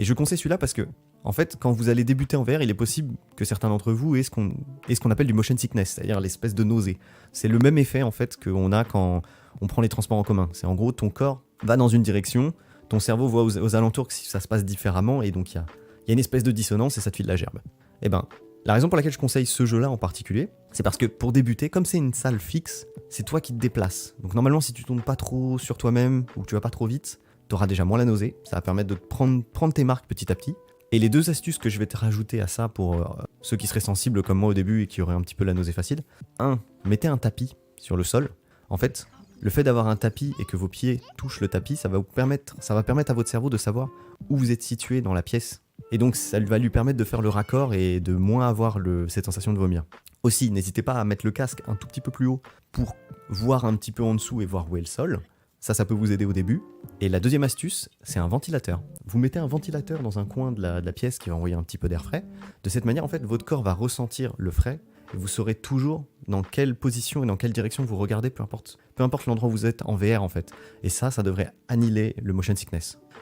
Et je conseille celui-là parce que, en fait, quand vous allez débuter en VR, il est possible que certains d'entre vous aient ce qu'on appelle du motion sickness, c'est-à-dire l'espèce de nausée. C'est le même effet, en fait, qu'on a quand on prend les transports en commun. C'est en gros, ton corps va dans une direction, ton cerveau voit aux alentours que ça se passe différemment, et donc il y a une espèce de dissonance et ça te file la gerbe. Et ben, la raison pour laquelle je conseille ce jeu-là en particulier, c'est parce que pour débuter, comme c'est une salle fixe, c'est toi qui te déplaces. Donc normalement, si tu tournes pas trop sur toi-même ou que tu vas pas trop vite, t'auras déjà moins la nausée. Ça va permettre de prendre tes marques petit à petit. Et les deux astuces que je vais te rajouter à ça pour ceux qui seraient sensibles comme moi au début et qui auraient un petit peu la nausée facile. 1. Mettez un tapis sur le sol. En fait, le fait d'avoir un tapis et que vos pieds touchent le tapis, ça va permettre à votre cerveau de savoir où vous êtes situé dans la pièce. Et donc ça va lui permettre de faire le raccord et de moins avoir cette sensation de vomir. Aussi, n'hésitez pas à mettre le casque un tout petit peu plus haut pour voir un petit peu en dessous et voir où est le sol. Ça peut vous aider au début. Et la deuxième astuce, c'est un ventilateur. Vous mettez un ventilateur dans un coin de la pièce qui va envoyer un petit peu d'air frais. De cette manière, en fait, votre corps va ressentir le frais et vous saurez toujours dans quelle position et dans quelle direction vous regardez, peu importe l'endroit où vous êtes en VR en fait. Et ça devrait annihiler le motion sickness.